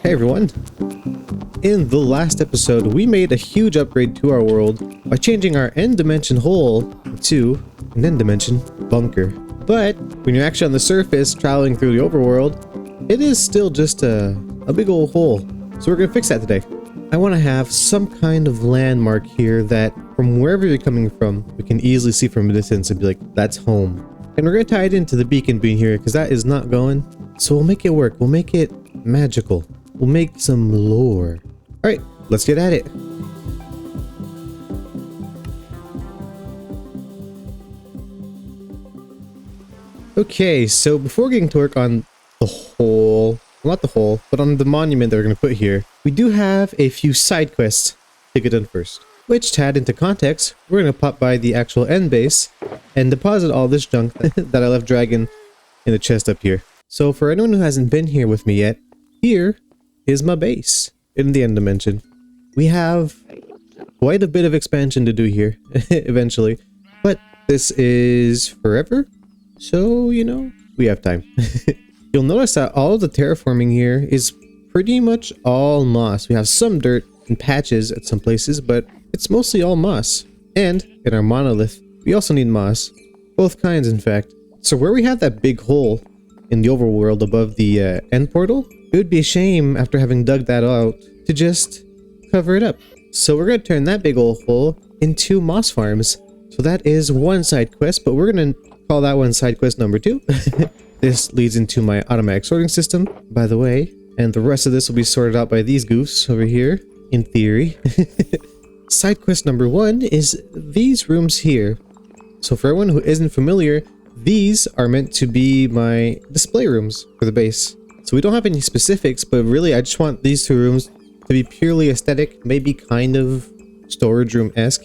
Hey everyone! In the last episode, we made a huge upgrade to our world by changing our end dimension hole to an end dimension bunker. But when you're actually on the surface traveling through the overworld, it is still just a big old hole. So we're gonna fix that today. I want to have some kind of landmark here that from wherever you're coming from, we can easily see from a distance and be like, that's home. And we're gonna tie it into the beacon being here because that is not going. So we'll make it work. We'll make it magical. We'll make some lore. Alright, let's get at it. Okay, so before getting to work on the hole, well, not the hole, but on the monument that we're going to put here, we do have a few side quests to get done first. Which, to add into context, we're going to pop by the actual end base and deposit all this junk that I left dragging in the chest up here. So for anyone who hasn't been here with me yet, here is my base in the end dimension. We have quite a bit of expansion to do here eventually, but this is forever, so you know, we have time. You'll notice that all of the terraforming here is pretty much all moss. We have some dirt and patches at some places, but it's mostly all moss. And in our monolith, we also need moss, both kinds in fact. So where we have that big hole in the overworld above the end portal, it would be a shame after having dug that out to just cover it up. So we're going to turn that big old hole into moss farms. So that is one side quest, but we're going to call that one side quest number 2. This leads into my automatic sorting system, by the way, and the rest of this will be sorted out by these goofs over here, in theory. Side quest number 1 is these rooms here. So for everyone who isn't familiar, these are meant to be my display rooms for the base. So we don't have any specifics, but really I just want these 2 rooms to be purely aesthetic, maybe kind of storage room-esque,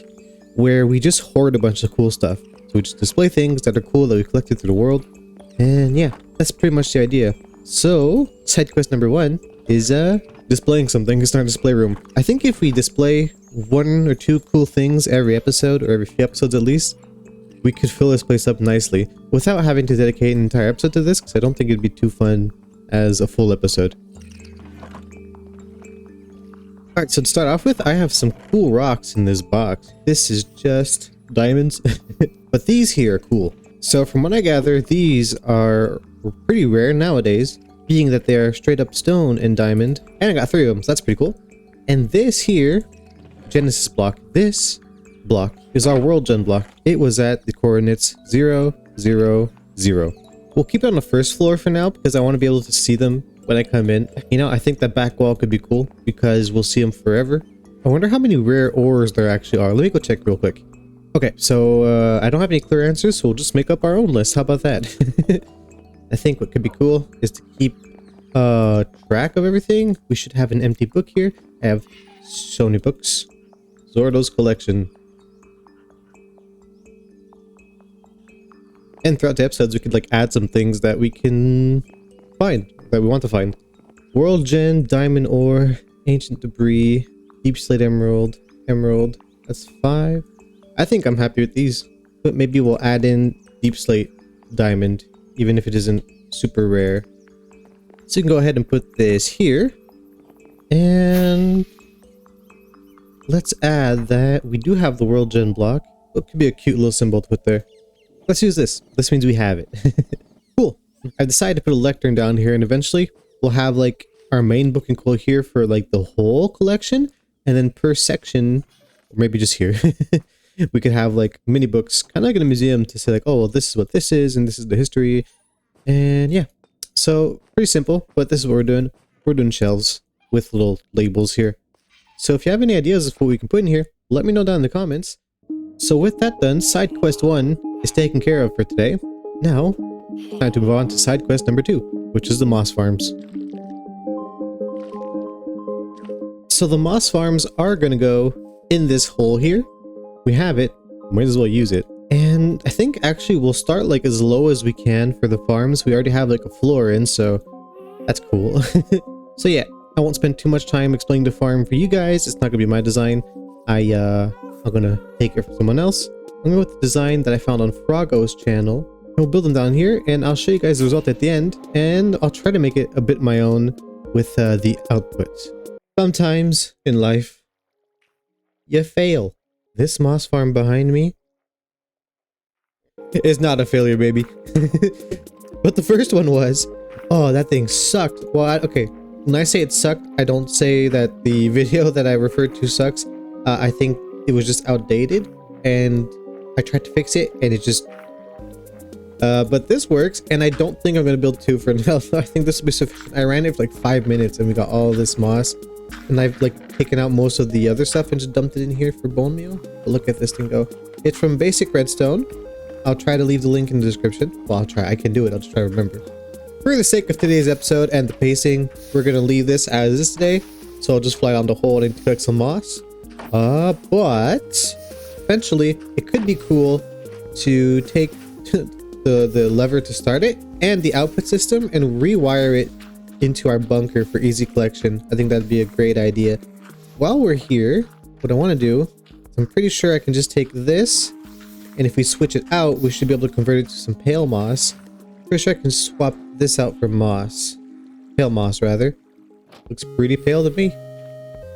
where we just hoard a bunch of cool stuff. So we just display things that are cool that we collected through the world. And yeah, that's pretty much the idea. So side quest number 1 is displaying something. It's our display room. I think if we display 1 or 2 cool things every episode, or every few episodes at least, we could fill this place up nicely without having to dedicate an entire episode to this, because I don't think it'd be too fun as a full episode. Alright, so to start off with, I have some cool rocks in this box. This is just diamonds, but these here are cool. So from what I gather, these are pretty rare nowadays, being that they are straight up stone and diamond. And I got 3 of them, so that's pretty cool. And this here, Genesis block, this block is our world gen block. It was at the coordinates 0, 0, 0. We'll keep it on the first floor for now because I want to be able to see them when I come in. You know, I think that back wall could be cool because we'll see them forever. I wonder how many rare ores there actually are. Let me go check real quick. Okay, so I don't have any clear answers, so we'll just make up our own list. How about that? I think what could be cool is to keep track of everything. We should have an empty book here. I have so many books. Zordo's collection. And throughout the episodes, we could like add some things that we can find, that we want to find. World Gen, Diamond Ore, Ancient Debris, Deep Slate Emerald, Emerald. That's 5. I think I'm happy with these, but maybe we'll add in Deep Slate Diamond, even if it isn't super rare. So you can go ahead and put this here. And let's add that we do have the World Gen block. It could be a cute little symbol to put there. Let's use this. This means we have it. Cool. I've decided to put a lectern down here, and eventually we'll have like our main book and quill here for like the whole collection, and then per section, or maybe just here, we could have like mini books, kind of like in a museum, to say like, oh, well, this is what this is, and this is the history, and yeah. So pretty simple, but this is what we're doing. We're doing shelves with little labels here. So if you have any ideas of what we can put in here, let me know down in the comments. So with that done, side quest 1 is taken care of for today. Now, time to move on to side quest number 2, which is the moss farms. So the moss farms are going to go in this hole here. We have it, might as well use it. And I think actually we'll start like as low as we can for the farms. We already have like a floor in, so that's cool. So yeah, I won't spend too much time explaining the farm for you guys. It's not going to be my design. I'm gonna take it from someone else. I'm going with the design that I found on Frogo's channel. We'll build them down here, and I'll show you guys the result at the end, and I'll try to make it a bit my own. with the output. Sometimes in life, you fail. This moss farm behind me is not a failure, baby. But the first one was, oh, that thing sucked. Well, okay, when I say it sucked, I don't say that the video that I referred to sucks. I think it was just outdated, and I tried to fix it, and it just... but this works, and I don't think I'm going to build two for now. I think this will be sufficient. I ran it for like 5 minutes, and we got all this moss. And I've like taken out most of the other stuff and just dumped it in here for bone meal. But look at this thing go. It's from basic redstone. I'll try to leave the link in the description. Well, I'll try. I can do it. I'll just try to remember. For the sake of today's episode and the pacing, we're going to leave this as is today. So I'll just fly down the hole and collect some moss. But eventually it could be cool to take the lever to start it and the output system and rewire it into our bunker for easy collection. I think that'd be a great idea. While we're here, what I want to do, I'm pretty sure I can just take this, and if we switch it out, we should be able to convert it to some pale moss. Pretty sure I can swap this out for moss. Pale moss, rather. Looks pretty pale to me.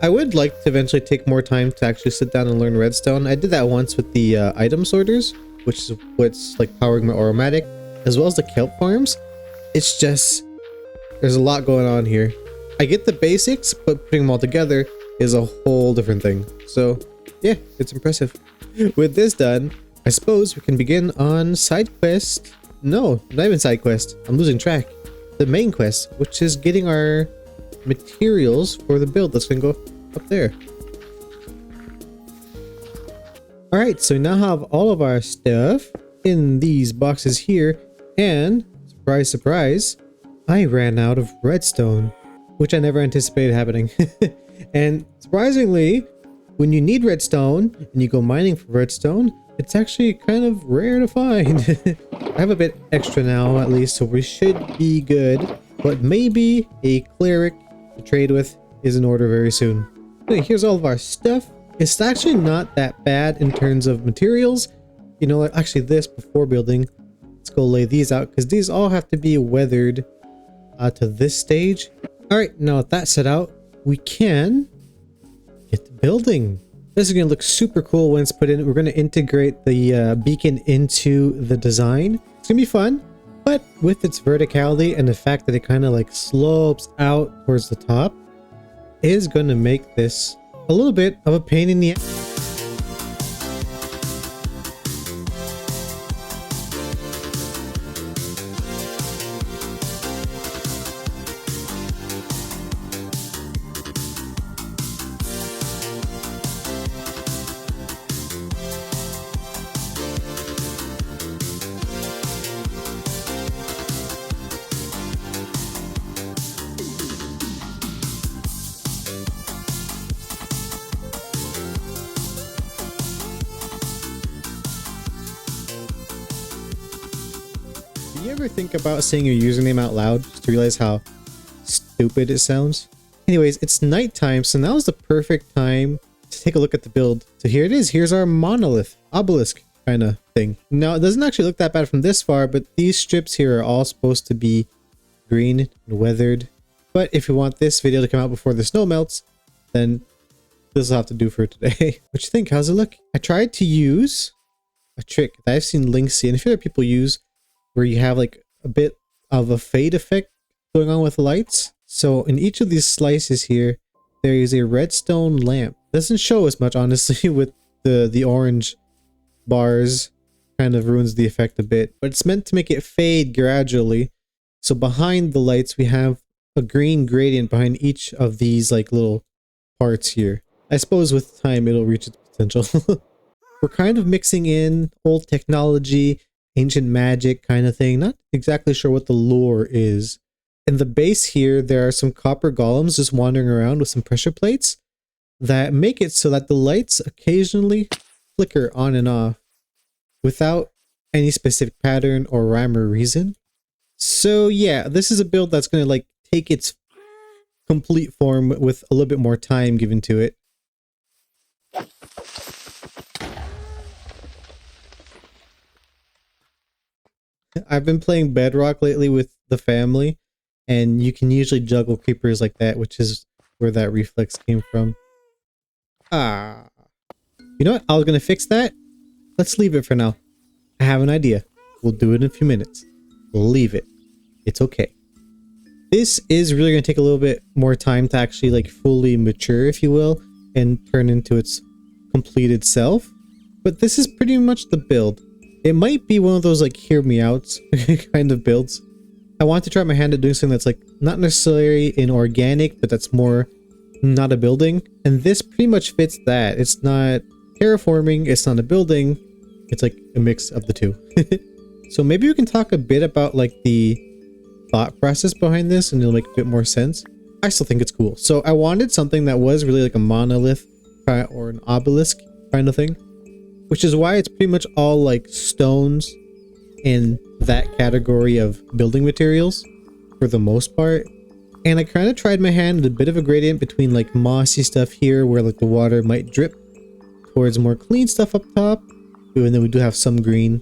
I would like to eventually take more time to actually sit down and learn redstone. I did that once with the item sorters, which is what's like powering my automatic, as well as the kelp farms. It's just... there's a lot going on here. I get the basics, but putting them all together is a whole different thing. So, yeah, it's impressive. With this done, I suppose we can begin on side quest. No, not even side quest. I'm losing track. The main quest, which is getting our materials for the build that's going to go up there. Alright, so we now have all of our stuff in these boxes here. And, surprise, surprise, I ran out of redstone, which I never anticipated happening. And surprisingly, when you need redstone and you go mining for redstone, it's actually kind of rare to find. I have a bit extra now, at least, so we should be good. But maybe a cleric to trade with is in order very soon. Okay, here's all of our stuff. It's actually not that bad in terms of materials. You know what? Actually, this before building, let's go lay these out because these all have to be weathered to this stage. All right, now with that set out, we can get to building. This is going to look super cool when it's put in. We're going to integrate the beacon into the design. It's going to be fun, but with its verticality and the fact that it kind of like slopes out towards the top is going to make this a little bit of a pain in the ass. Do you ever think about saying your username out loud just to realize how stupid it sounds? Anyways, it's nighttime, so now is the perfect time to take a look at the build. So here it is. Here's our monolith, obelisk kind of thing. Now, it doesn't actually look that bad from this far, but these strips here are all supposed to be green and weathered. But if you want this video to come out before the snow melts, then this will have to do for today. What you think? How's it look? I tried to use a trick that I've seen Link see, and a few other people use, where you have like a bit of a fade effect going on with lights. So in each of these slices here, there is a redstone lamp. Doesn't show as much, honestly, with the orange bars. Kind of ruins the effect a bit, but it's meant to make it fade gradually. So behind the lights, we have a green gradient behind each of these like little parts here. I suppose with time, it'll reach its potential. We're kind of mixing in old technology, ancient magic kind of thing. Not exactly sure what the lore is. In the base here, there are some copper golems just wandering around with some pressure plates that make it so that the lights occasionally flicker on and off without any specific pattern or rhyme or reason. So yeah, this is a build that's going to like take its complete form with a little bit more time given to it. I've been playing Bedrock lately with the family, and you can usually juggle creepers like that, which is where that reflex came from. Ah. You know what? I was gonna fix that. Let's leave it for now. I have an idea. We'll do it in a few minutes. We'll leave it. It's okay. This is really gonna take a little bit more time to actually like fully mature, if you will, and turn into its completed self. But this is pretty much the build. It might be one of those like hear me outs kind of builds. I want to try my hand at doing something that's like not necessarily in organic, but that's more not a building. And this pretty much fits that. It's not terraforming, it's not a building, it's like a mix of the two. So maybe we can talk a bit about like the thought process behind this and it'll make a bit more sense. I still think it's cool. So I wanted something that was really like a monolith or an obelisk kind of thing, which is why it's pretty much all like stones in that category of building materials for the most part. And I kind of tried my hand at a bit of a gradient between like mossy stuff here where like the water might drip towards more clean stuff up top, even though we do have some green.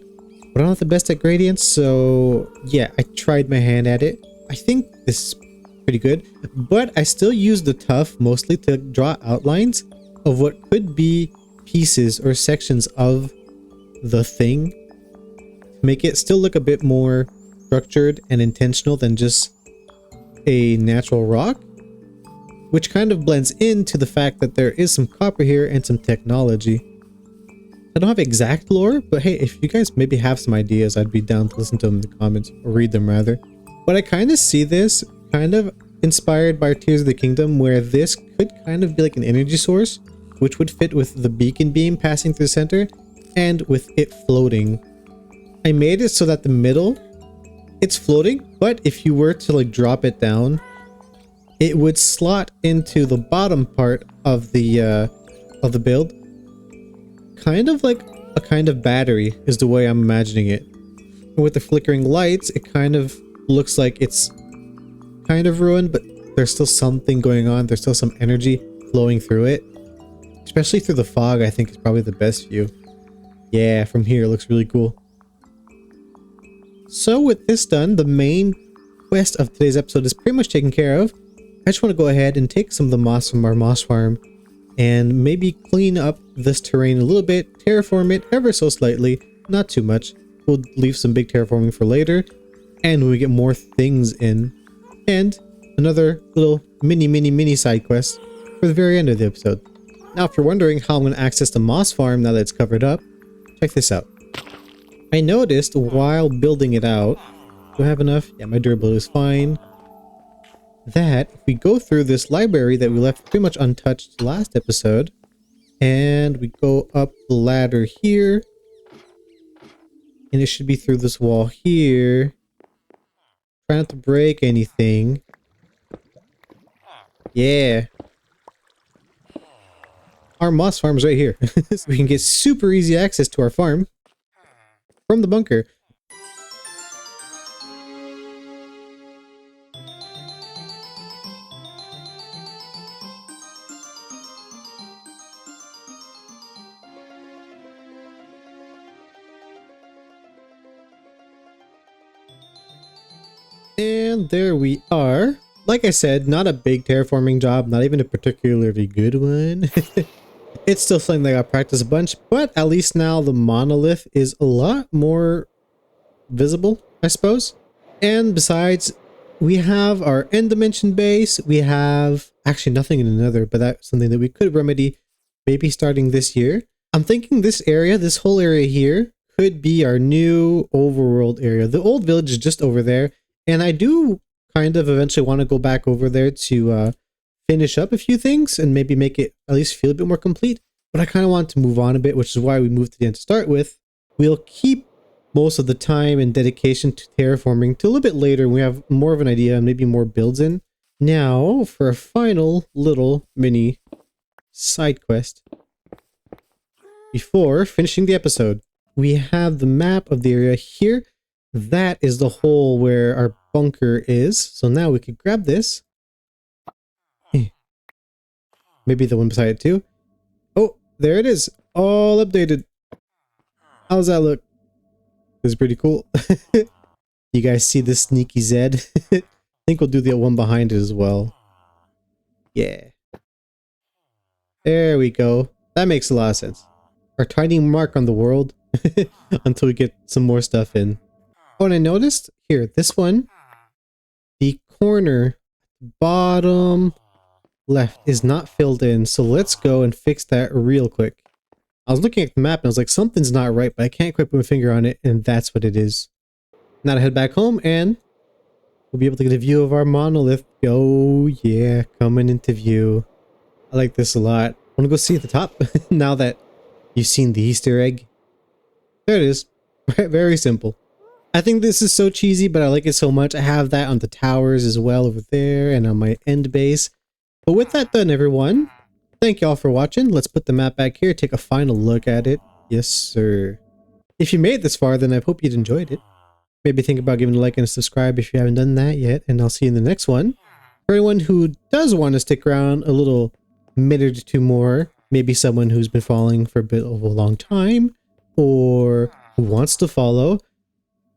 But I'm not the best at gradients, so yeah, I tried my hand at it. I think this is pretty good, but I still use the tuff mostly to draw outlines of what could be pieces or sections of the thing to make it still look a bit more structured and intentional than just a natural rock, which kind of blends into the fact that there is some copper here and some technology. I don't have exact lore, but hey, if you guys maybe have some ideas, I'd be down to listen to them in the comments, or read them rather. But I kind of see this kind of inspired by Tears of the Kingdom, where this could kind of be like an energy source, which would fit with the beacon beam passing through the center and with it floating. I made it so that the middle, it's floating, but if you were to like drop it down, it would slot into the bottom part of the build. Kind of like a kind of battery is the way I'm imagining it. And with the flickering lights, it kind of looks like it's kind of ruined, but there's still something going on. There's still some energy flowing through it. Especially through the fog, I think is probably the best view. Yeah, from here it looks really cool. So with this done, the main quest of today's episode is pretty much taken care of. I just want to go ahead and take some of the moss from our moss farm and maybe clean up this terrain a little bit, terraform it ever so slightly, not too much. We'll leave some big terraforming for later, and when we get more things in, and another little mini side quest for the very end of the episode. Now, if you're wondering how I'm going to access the moss farm now that it's covered up, check this out. I noticed while building it out, do I have enough? Yeah, my durability is fine. That if we go through this library that we left pretty much untouched last episode, and we go up the ladder here, and it should be through this wall here. Try not to break anything. Yeah. Our moss farm's right here. So we can get super easy access to our farm from the bunker. And there we are. Like I said, not a big terraforming job, not even a particularly good one. It's still something that I got practice a bunch, but at least now the monolith is a lot more visible, I suppose. And besides, we have our end dimension base. We have actually nothing in another, but that's something that we could remedy maybe starting this year. I'm thinking this area, this whole area here, could be our new overworld area. The old village is just over there, and I do kind of eventually want to go back over there to finish up a few things and maybe make it at least feel a bit more complete. But I kind of want to move on a bit, which is why we moved to the end to start with. We'll keep most of the time and dedication to terraforming till a little bit later when we have more of an idea and maybe more builds in. Now, for a final little mini side quest before finishing the episode. We have the map of the area here. That is the hole where our bunker is. So now we could grab this. Maybe the one beside it too. Oh, there it is. All updated. How's that look? This is pretty cool. You guys see this sneaky Zed? think we'll do the one behind it as well. Yeah. There we go. That makes a lot of sense. Our tiny mark on the world until we get some more stuff in. Oh, and I noticed here, this one, the corner bottom left is not filled in. So let's go and fix that real quick. I was looking at the map and I was like, something's not right, but I can't quite put my finger on it, and that's what it is. Now to head back home and we'll be able to get a view of our monolith. Oh yeah, coming into view. I like this a lot. I want to go see at the top now that you've seen the Easter egg. There it is. Very simple. I think this is so cheesy, but I like it so much. I have that on the towers as well over there and on my end base. But with that done, everyone, thank y'all for watching. Let's put the map back here, take a final look at it. Yes, sir. If you made it this far, then I hope you'd enjoyed it. Maybe think about giving a like and a subscribe if you haven't done that yet, and I'll see you in the next one. For anyone who does want to stick around a little minute or two more, maybe someone who's been following for a bit of a long time, or who wants to follow,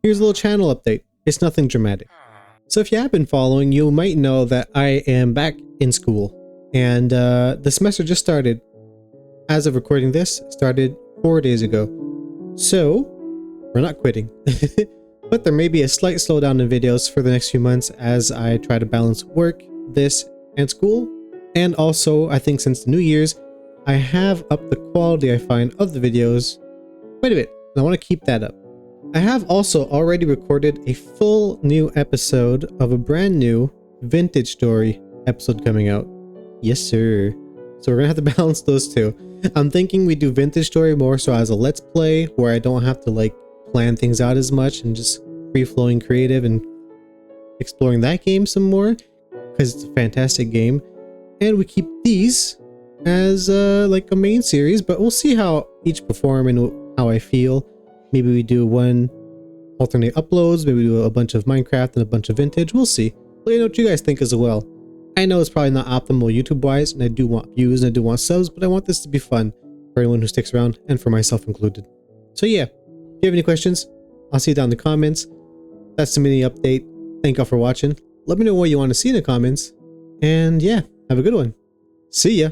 here's a little channel update. It's nothing dramatic. So if you have been following, you might know that I am back in school, and the semester just started. As of recording this, started 4 days ago. So we're not quitting. But there may be a slight slowdown in videos for the next few months as I try to balance work, this, and school. And also, I think since the New Year's, I have upped the quality I find of the videos quite a bit, and I want to keep that up. I have also already recorded a full new episode of a brand new vintage story episode coming out. Yes, sir. So we're gonna have to balance those two. I'm thinking we do vintage story more so as a let's play, where I don't have to like plan things out as much and just free-flowing creative and exploring that game some more because it's a fantastic game. And we keep these as like a main series, but we'll see how each perform and how I feel. Maybe we do one alternate uploads, maybe we do a bunch of Minecraft and a bunch of vintage. We'll see. Let me know what you guys think as well. I know it's probably not optimal YouTube wise, and I do want views and I do want subs, but I want this to be fun for anyone who sticks around and for myself included. So yeah, if you have any questions, I'll see you down in the comments. That's the mini update. Thank y'all for watching. Let me know what you want to see in the comments. And yeah, have a good one. See ya.